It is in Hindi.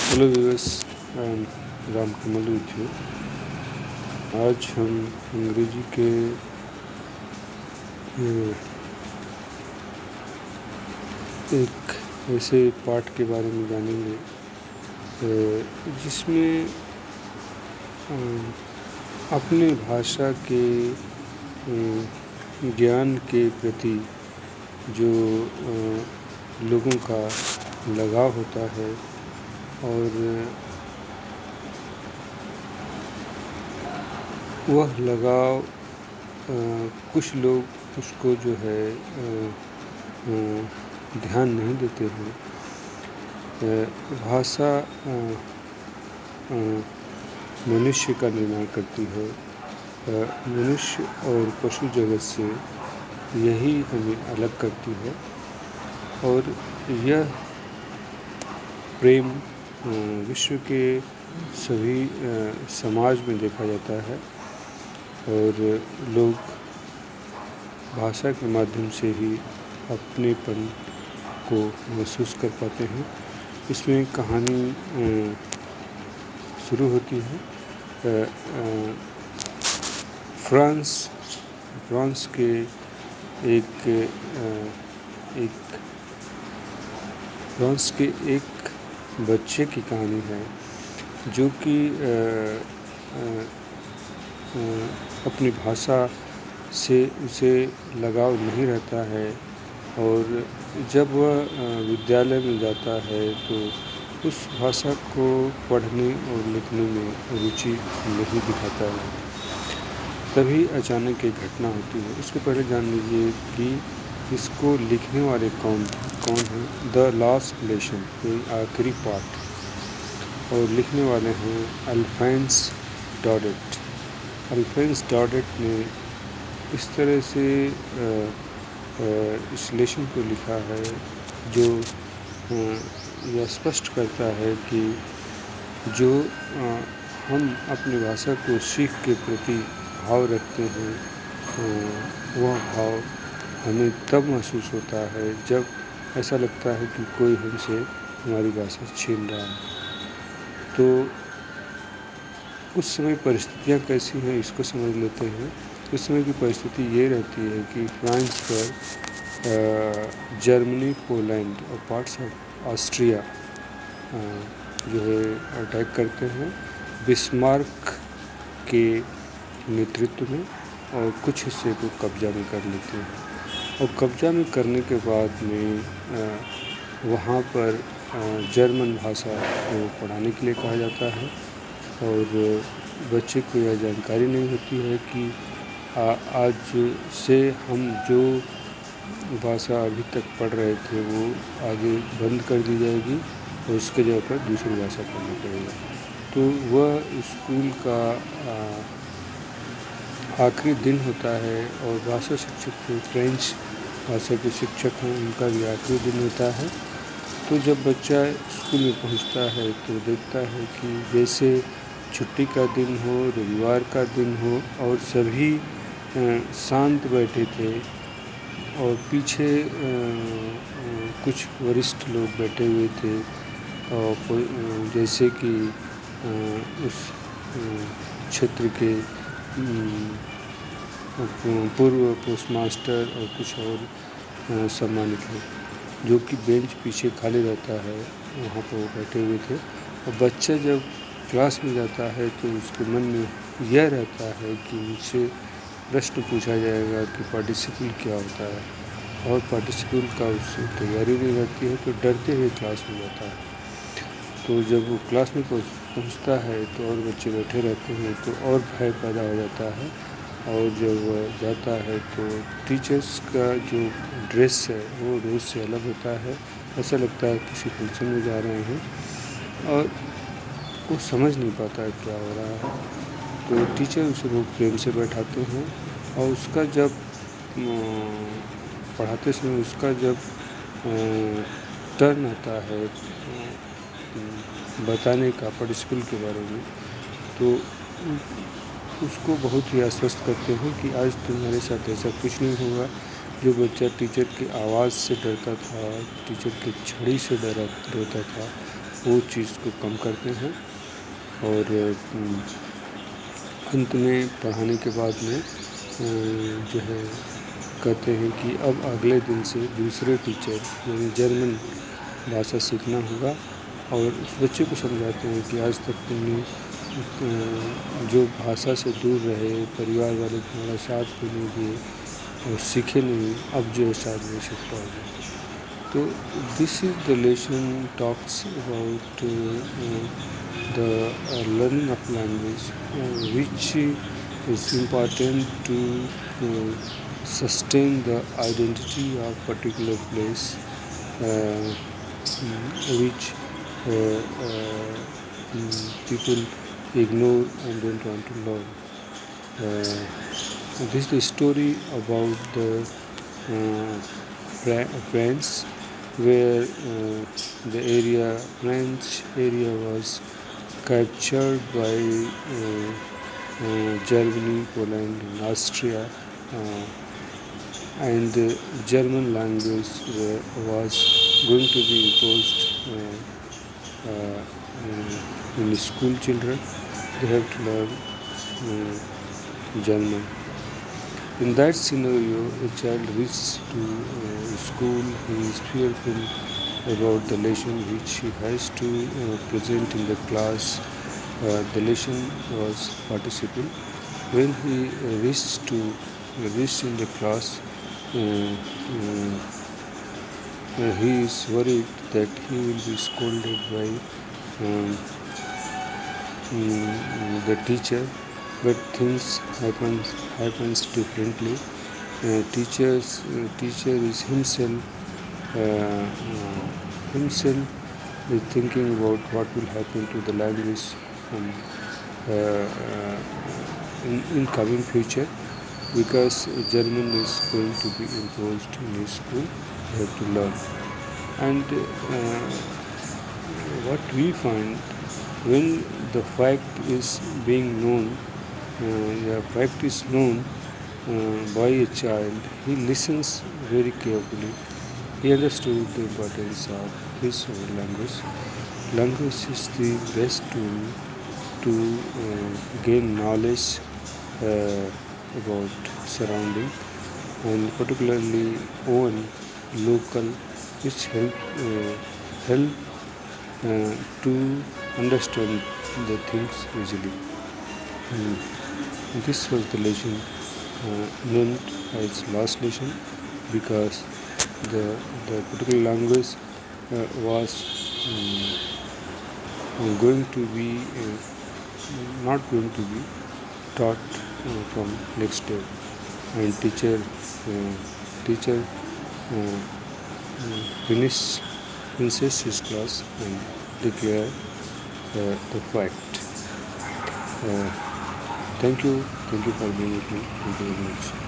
Hello viewers, I am Ram Kamal with you. आज हम अंग्रेजी के एक ऐसे पाठ के बारे में जानेंगे जिसमें अपने भाषा के ज्ञान के प्रति जो लोगों का लगाव होता है और वह लगाव कुछ लोग उसको जो है ध्यान नहीं देते हैं। भाषा मनुष्य का निर्माण करती है। मनुष्य और पशु जगत से यही हमें अलग करती है और यह प्रेम विश्व के सभी समाज में देखा जाता है और लोग भाषा के माध्यम से ही अपनेपन को महसूस कर पाते हैं। इसमें कहानी शुरू होती है फ्रांस के एक बच्चे की कहानी है जो कि अपनी भाषा से उसे लगाव नहीं रहता है और जब वह विद्यालय में जाता है तो उस भाषा को पढ़ने और लिखने में रुचि नहीं दिखाता है। तभी अचानक एक घटना होती है। उसके पहले जान लीजिए कि इसको लिखने वाले कौन हैं। द लास्ट लेसन, ये आखिरी पार्ट, और लिखने वाले हैं अल्फोंस डौडेट। अल्फोंस डौडेट ने इस तरह से इस लेसन को लिखा है जो यह स्पष्ट करता है कि जो हम अपनी भाषा को सीख के प्रति भाव रखते हैं वह भाव हमें तब महसूस होता है जब ऐसा लगता है कि कोई हमसे हमारी भाषा छीन रहा है। तो उस समय परिस्थितियाँ कैसी हैं इसको समझ लेते हैं। उस समय की परिस्थिति ये रहती है कि फ्रांस पर जर्मनी, पोलैंड और पार्ट्स ऑफ ऑस्ट्रिया जो है अटैक करते हैं बिस्मार्क के नेतृत्व में और कुछ हिस्से को कब्जा में कर लेते हैं। और कब्जा में करने के बाद में वहाँ पर जर्मन भाषा को पढ़ाने के लिए कहा जाता है और बच्चे को यह जानकारी नहीं होती है कि आज से हम जो भाषा अभी तक पढ़ रहे थे वो आगे बंद कर दी जाएगी और उसके जगह पर दूसरी भाषा पढ़ना पड़ेगा। तो वह स्कूल का आखिरी दिन होता है और भाषा शिक्षक जो फ्रेंच भाषा के शिक्षक हैं उनका भी आखिरी दिन होता है। तो जब बच्चा स्कूल में पहुंचता है तो देखता है कि जैसे छुट्टी का दिन हो, रविवार का दिन हो और सभी शांत बैठे थे और पीछे कुछ वरिष्ठ लोग बैठे हुए थे और जैसे कि उस क्षेत्र के पूर्व पोस्टमास्टर और कुछ और सम्मानित लोग जो कि बेंच पीछे खाली रहता है वहाँ पर वो बैठे हुए थे। और बच्चा जब क्लास में जाता है तो उसके मन में यह रहता है कि मुझसे प्रश्न पूछा जाएगा कि पार्टिसिपल क्या होता है और पार्टिसिपल का उससे तैयारी नहीं रहती है तो डरते हुए क्लास में जाता है। तो जब वो क्लास में पहुँचता है तो और बच्चे बैठे रहते हैं तो और भय पैदा हो जाता है और जब जाता है तो टीचर्स का जो ड्रेस है वो रोज़ से अलग होता है। ऐसा लगता है किसी फंक्शन में जा रहे हैं और वो समझ नहीं पाता है क्या हो रहा है। तो टीचर उसे बहुत प्रेम से बैठाते हैं और उसका जब पढ़ाते समय उसका जब टर्न आता है बताने का पार्टिसिपल के बारे में तो उसको बहुत ही आश्वस्त करते हैं कि आज तुम्हारे साथ ऐसा कुछ नहीं होगा। जो बच्चा टीचर की आवाज़ से डरता था, टीचर की छड़ी से डरता था, वो चीज़ को कम करते हैं और अंत में पढ़ाने के बाद में जो है कहते हैं कि अब अगले दिन से दूसरे टीचर यानी जर्मन भाषा सीखना होगा और उस बच्चे को समझाते हैं कि आज तक तुमने जो भाषा से दूर रहे, परिवार वाले तुम्हारा साथ भी नहीं दिए और सीखे नहीं, अब जो है शायद नहीं सीख पाओगे। तो this is the lesson talks about the learning of language, which is important to sustain the identity of particular place, which people ignore and don't want to learn. This is the story about the France, where the French area was captured by Germany, Poland, and Austria, and the German language was going to be imposed in school children. They have to learn German. In that scenario, a child reaches to school, he is fearful about the lesson which he has to present in the class. The lesson was participle. When he reached in the class, he is worried that he will be scolded by the teacher, but things happens differently. Teacher is himself is thinking about what will happen to the language in coming future, because German is going to be imposed in his school. You have to learn. And what we find, when the fact is being known, the fact is known by a child, he listens very carefully. He understood the importance of his own language. Language is the best tool to gain knowledge about surrounding, and particularly own local, which help to understand the things easily. This was the lesson named as last lesson, because the particular language was going to be not going to be taught from next day, and teacher finishes his class and declare the fact. Thank you for being with me. Thank you very much.